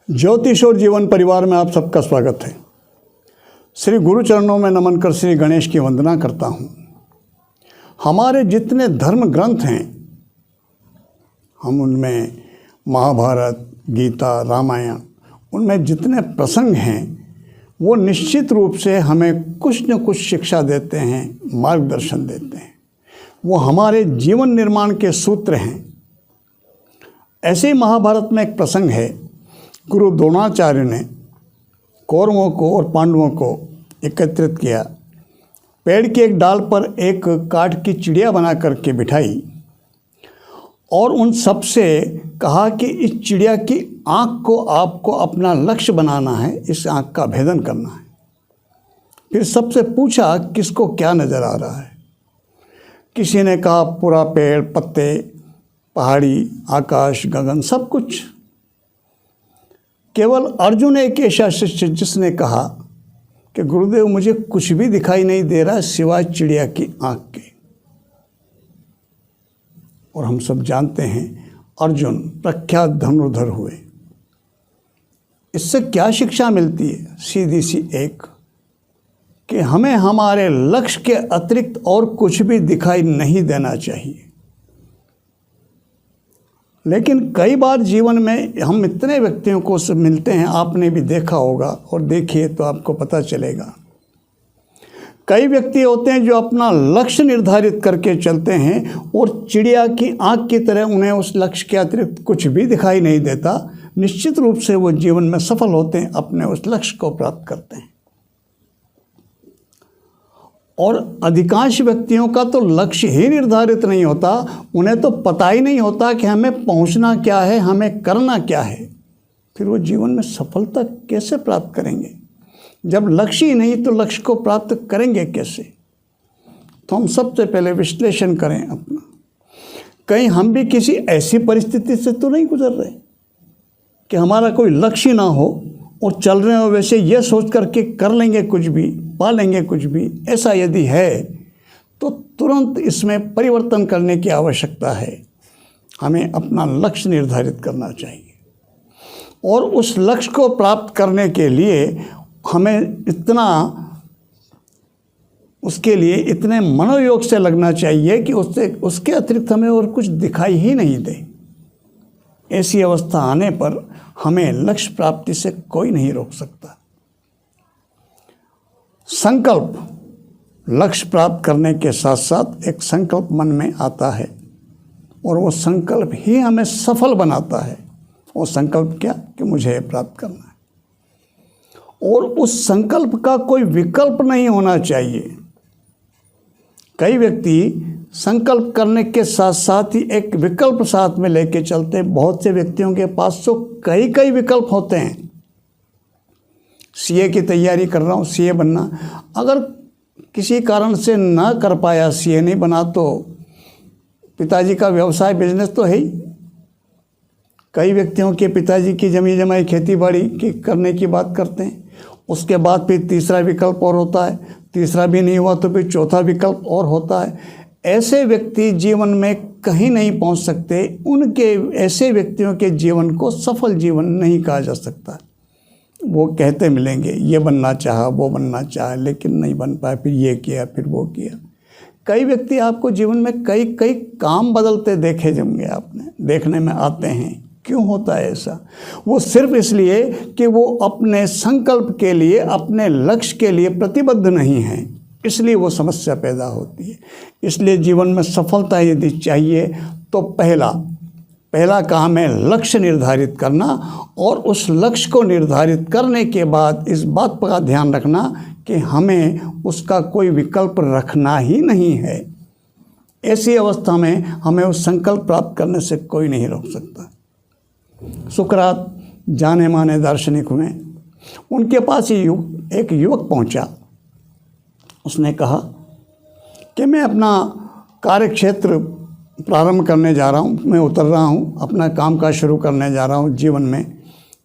ज्योतिष और जीवन परिवार में आप सबका स्वागत है। श्री गुरु चरणों में नमन कर श्री गणेश की वंदना करता हूँ। हमारे जितने धर्म ग्रंथ हैं, हम उनमें महाभारत, गीता, रामायण, उनमें जितने प्रसंग हैं वो निश्चित रूप से हमें कुछ न कुछ शिक्षा देते हैं, मार्गदर्शन देते हैं। वो हमारे जीवन निर्माण के सूत्र हैं। ऐसे ही महाभारत में एक प्रसंग है, गुरु द्रोणाचार्य ने कौरवों को और पांडवों को एकत्रित किया। पेड़ की एक डाल पर एक काठ की चिड़िया बना करके बिठाई और उन सब से कहा कि इस चिड़िया की आँख को आपको अपना लक्ष्य बनाना है, इस आँख का भेदन करना है। फिर सबसे पूछा किसको क्या नज़र आ रहा है। किसी ने कहा पूरा पेड़, पत्ते, पहाड़ी, आकाश, गगन, सब कुछ। केवल अर्जुन एक ऐसा शिष्य जिसने कहा कि गुरुदेव मुझे कुछ भी दिखाई नहीं दे रहा सिवाय चिड़िया की आँख के। और हम सब जानते हैं अर्जुन प्रख्यात धनुर्धर हुए। इससे क्या शिक्षा मिलती है? सीधी सी एक कि हमें हमारे लक्ष्य के अतिरिक्त और कुछ भी दिखाई नहीं देना चाहिए। लेकिन कई बार जीवन में हम इतने व्यक्तियों को सब मिलते हैं, आपने भी देखा होगा और देखिए तो आपको पता चलेगा। कई व्यक्ति होते हैं जो अपना लक्ष्य निर्धारित करके चलते हैं और चिड़िया की आँख की तरह उन्हें उस लक्ष्य के अतिरिक्त कुछ भी दिखाई नहीं देता। निश्चित रूप से वो जीवन में सफल होते हैं, अपने उस लक्ष्य को प्राप्त करते हैं। और अधिकांश व्यक्तियों का तो लक्ष्य ही निर्धारित नहीं होता, उन्हें तो पता ही नहीं होता कि हमें पहुंचना क्या है, हमें करना क्या है। फिर वो जीवन में सफलता कैसे प्राप्त करेंगे? जब लक्ष्य ही नहीं तो लक्ष्य को प्राप्त करेंगे कैसे? तो हम सबसे पहले विश्लेषण करें अपना। कहीं हम भी किसी ऐसी परिस्थिति से तो नहीं गुजर रहे कि हमारा कोई लक्ष्य ना हो और चल रहे हो वैसे ये सोच करके कर लेंगे कुछ भी, पा लेंगे कुछ भी। ऐसा यदि है तो तुरंत इसमें परिवर्तन करने की आवश्यकता है। हमें अपना लक्ष्य निर्धारित करना चाहिए और उस लक्ष्य को प्राप्त करने के लिए हमें उसके लिए इतने मनोयोग से लगना चाहिए कि उसके अतिरिक्त हमें और कुछ दिखाई ही नहीं दे। ऐसी अवस्था आने पर हमें लक्ष्य प्राप्ति से कोई नहीं रोक सकता। संकल्प, लक्ष्य प्राप्त करने के साथ साथ एक संकल्प मन में आता है और वो संकल्प ही हमें सफल बनाता है। वो संकल्प क्या कि मुझे प्राप्त करना है, और उस संकल्प का कोई विकल्प नहीं होना चाहिए। कई व्यक्ति संकल्प करने के साथ साथ ही एक विकल्प साथ में लेके चलते हैं। बहुत से व्यक्तियों के पास तो कई विकल्प होते हैं। सीए की तैयारी कर रहा हूँ, सीए बनना, अगर किसी कारण से ना कर पाया, सीए नहीं बना, तो पिताजी का व्यवसाय, बिजनेस तो है ही। कई व्यक्तियों के पिताजी की जमी जमाई खेती बाड़ी की करने की बात करते हैं। उसके बाद फिर तीसरा विकल्प और होता है, तीसरा भी नहीं हुआ तो फिर चौथा विकल्प और होता है। ऐसे व्यक्ति जीवन में कहीं नहीं पहुंच सकते। उनके ऐसे व्यक्तियों के जीवन को सफल जीवन नहीं कहा जा सकता। वो कहते मिलेंगे ये बनना चाहा, वो बनना चाहा, लेकिन नहीं बन पाया, फिर ये किया, फिर वो किया। कई व्यक्ति आपको जीवन में कई काम बदलते देखे होंगे, आपने देखने में आते हैं। क्यों होता है ऐसा? वो सिर्फ इसलिए कि वो अपने संकल्प के लिए, अपने लक्ष्य के लिए प्रतिबद्ध नहीं हैं, इसलिए वो समस्या पैदा होती है। इसलिए जीवन में सफलता यदि चाहिए तो पहला काम है लक्ष्य निर्धारित करना, और उस लक्ष्य को निर्धारित करने के बाद इस बात का ध्यान रखना कि हमें उसका कोई विकल्प रखना ही नहीं है। ऐसी अवस्था में हमें उस संकल्प प्राप्त करने से कोई नहीं रोक सकता। सुकरात जाने माने दार्शनिक हुए। उनके पास एक युवक पहुंचा। उसने कहा कि मैं अपना कार्यक्षेत्र प्रारंभ करने जा रहा हूँ, मैं उतर रहा हूँ, अपना काम काज शुरू करने जा रहा हूँ। जीवन में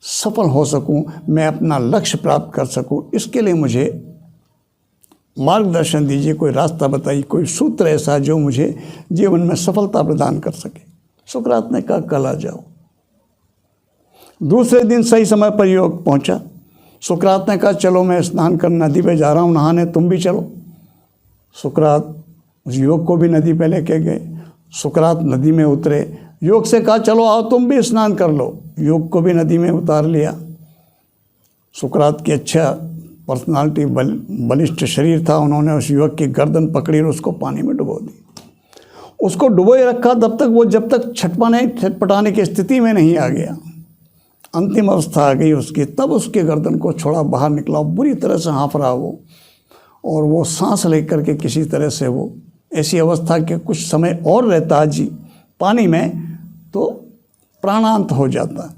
सफल हो सकूँ, मैं अपना लक्ष्य प्राप्त कर सकूँ, इसके लिए मुझे मार्गदर्शन दीजिए, कोई रास्ता बताइए, कोई सूत्र ऐसा जो मुझे जीवन में सफलता प्रदान कर सके। सुकरात ने कहा कल आ जाओ। दूसरे दिन सही समय पर योग पहुंचा। सुकरात ने कहा चलो मैं स्नान कर नदी पे जा रहा हूँ नहाने, तुम भी चलो। सुकरात उस योग को भी नदी पे लेके गए। सुकरात नदी में उतरे, योग से कहा चलो आओ तुम भी स्नान कर लो। योग को भी नदी में उतार लिया। सुकरात की अच्छा पर्सनालिटी, बलिष्ठ शरीर था, उन्होंने उस युवक की गर्दन पकड़ी और उसको पानी में डुबो दी। उसको डुबोए रखा तब तक वो जब तक छटपटाने की स्थिति में नहीं आ गया। अंतिम अवस्था आ गई उसकी, तब उसके गर्दन को छोड़ा, बाहर निकला। बुरी तरह से हाँफ रहा वो, और वो सांस लेकर के किसी तरह से वो ऐसी अवस्था के कुछ समय और रहता जी पानी में तो प्राणांत हो जाता।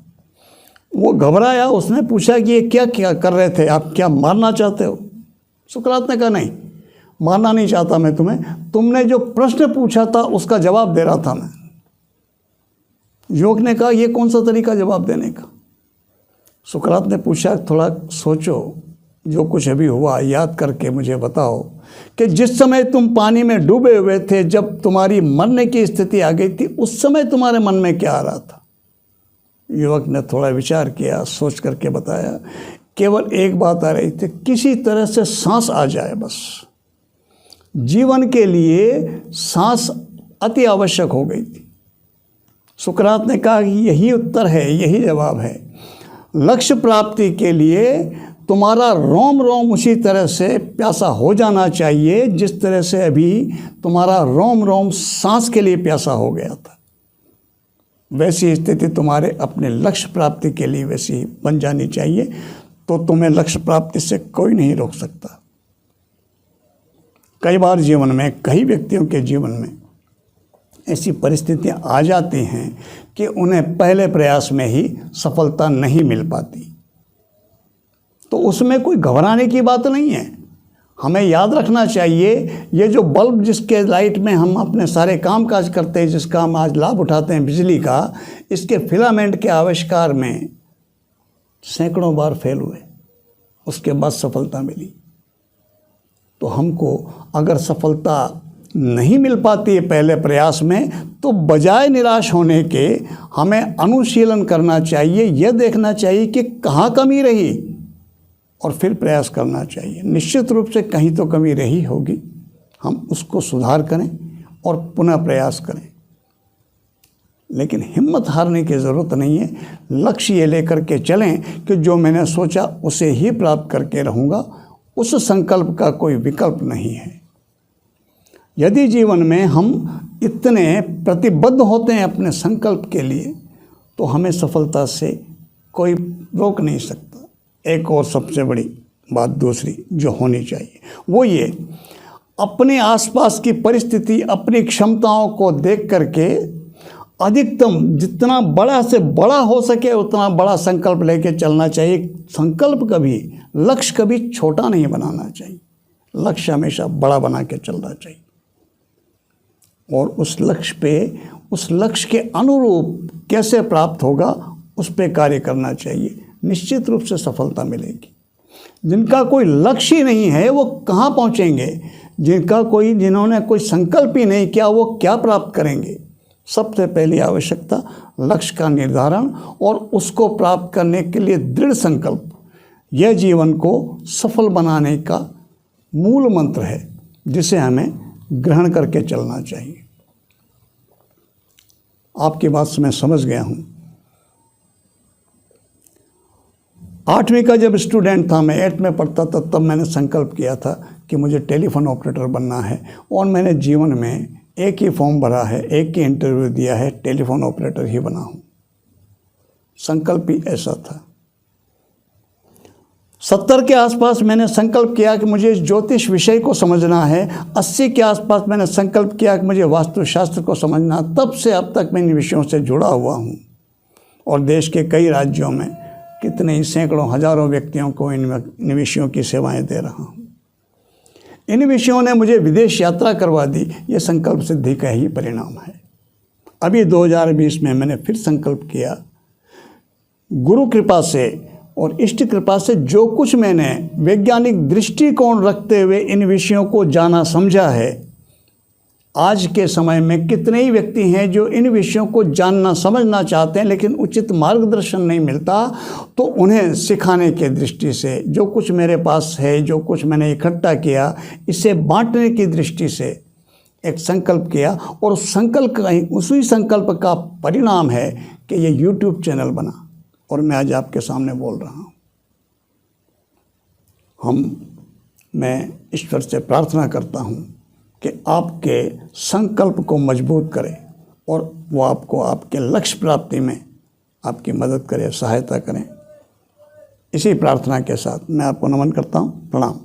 वो घबराया, उसने पूछा कि ये क्या क्या कर रहे थे आप, क्या मारना चाहते हो? सुकरात ने कहा नहीं, मारना नहीं चाहता मैं तुम्हें, तुमने जो प्रश्न पूछा था उसका जवाब दे रहा था मैं। युवक ने कहा ये कौन सा तरीका जवाब देने का? सुकरात ने पूछा थोड़ा सोचो, जो कुछ अभी हुआ याद करके मुझे बताओ कि जिस समय तुम पानी में डूबे हुए थे, जब तुम्हारी मरने की स्थिति आ गई थी, उस समय तुम्हारे मन में क्या आ रहा था? युवक ने थोड़ा विचार किया, सोच करके बताया केवल एक बात आ रही थी, किसी तरह से सांस आ जाए बस। जीवन के लिए सांस अति आवश्यक हो गई थी। सुकरात ने कहा कि यही उत्तर है, यही जवाब है। लक्ष्य प्राप्ति के लिए तुम्हारा रोम रोम उसी तरह से प्यासा हो जाना चाहिए जिस तरह से अभी तुम्हारा रोम रोम सांस के लिए प्यासा हो गया था। वैसी स्थिति तुम्हारे अपने लक्ष्य प्राप्ति के लिए वैसी बन जानी चाहिए, तो तुम्हें लक्ष्य प्राप्ति से कोई नहीं रोक सकता। कई बार जीवन में, कई व्यक्तियों के जीवन में ऐसी परिस्थितियां आ जाती हैं कि उन्हें पहले प्रयास में ही सफलता नहीं मिल पाती। तो उसमें कोई घबराने की बात नहीं है। हमें याद रखना चाहिए, ये जो बल्ब जिसके लाइट में हम अपने सारे काम काज करते हैं, जिसका हम आज लाभ उठाते हैं बिजली का, इसके फिलामेंट के आविष्कार में सैकड़ों बार फेल हुए, उसके बाद सफलता मिली। तो हमको अगर सफलता नहीं मिल पाती है पहले प्रयास में, तो बजाय निराश होने के हमें अनुशीलन करना चाहिए। यह देखना चाहिए कि कहाँ कमी रही और फिर प्रयास करना चाहिए। निश्चित रूप से कहीं तो कमी रही होगी, हम उसको सुधार करें और पुनः प्रयास करें। लेकिन हिम्मत हारने की ज़रूरत नहीं है। लक्ष्य ये लेकर के चलें कि जो मैंने सोचा उसे ही प्राप्त करके रहूँगा, उस संकल्प का कोई विकल्प नहीं है। यदि जीवन में हम इतने प्रतिबद्ध होते हैं अपने संकल्प के लिए, तो हमें सफलता से कोई रोक नहीं सकता। एक और सबसे बड़ी बात दूसरी जो होनी चाहिए वो ये, अपने आसपास की परिस्थिति, अपनी क्षमताओं को देख करके अधिकतम जितना बड़ा से बड़ा हो सके उतना बड़ा संकल्प लेके चलना चाहिए। संकल्प कभी, लक्ष्य कभी छोटा नहीं बनाना चाहिए। लक्ष्य हमेशा बड़ा बना के चलना चाहिए और उस लक्ष्य के अनुरूप कैसे प्राप्त होगा उस पे कार्य करना चाहिए। निश्चित रूप से सफलता मिलेगी। जिनका कोई लक्ष्य ही नहीं है वो कहाँ पहुँचेंगे? जिन्होंने कोई संकल्प ही नहीं किया वो क्या प्राप्त करेंगे? सबसे पहली आवश्यकता लक्ष्य का निर्धारण और उसको प्राप्त करने के लिए दृढ़ संकल्प। यह जीवन को सफल बनाने का मूल मंत्र है जिसे हमें ग्रहण करके चलना चाहिए। आपकी बात मैं समझ गया हूँ। 8वीं का जब स्टूडेंट था, मैं 8th में पढ़ता था, तब मैंने संकल्प किया था कि मुझे टेलीफोन ऑपरेटर बनना है और मैंने जीवन में एक ही फॉर्म भरा है, एक ही इंटरव्यू दिया है, टेलीफोन ऑपरेटर ही बना हूँ। संकल्प ही ऐसा था। 70 के आसपास मैंने संकल्प किया कि मुझे ज्योतिष विषय को समझना है। 80 के आसपास मैंने संकल्प किया कि मुझे वास्तुशास्त्र को समझना। तब से अब तक मैं इन विषयों से जुड़ा हुआ हूँ और देश के कई राज्यों में कितने ही सैकड़ों हजारों व्यक्तियों को इन विषयों की सेवाएं दे रहा हूँ। इन विषयों ने मुझे विदेश यात्रा करवा दी। ये संकल्प सिद्धि का ही परिणाम है। अभी 2020 में मैंने फिर संकल्प किया, गुरु कृपा से और इष्ट कृपा से जो कुछ मैंने वैज्ञानिक दृष्टिकोण रखते हुए इन विषयों को जाना समझा है, आज के समय में कितने ही व्यक्ति हैं जो इन विषयों को जानना समझना चाहते हैं, लेकिन उचित मार्गदर्शन नहीं मिलता। तो उन्हें सिखाने के दृष्टि से जो कुछ मेरे पास है, जो कुछ मैंने इकट्ठा किया, इसे बांटने की दृष्टि से एक संकल्प किया, और उसी संकल्प का परिणाम है कि ये YouTube चैनल बना और मैं आज आपके सामने बोल रहा हूँ। मैं ईश्वर से प्रार्थना करता हूँ कि आपके संकल्प को मजबूत करे और वो आपको आपके लक्ष्य प्राप्ति में आपकी मदद करे, सहायता करें। इसी प्रार्थना के साथ मैं आपको नमन करता हूँ। प्रणाम।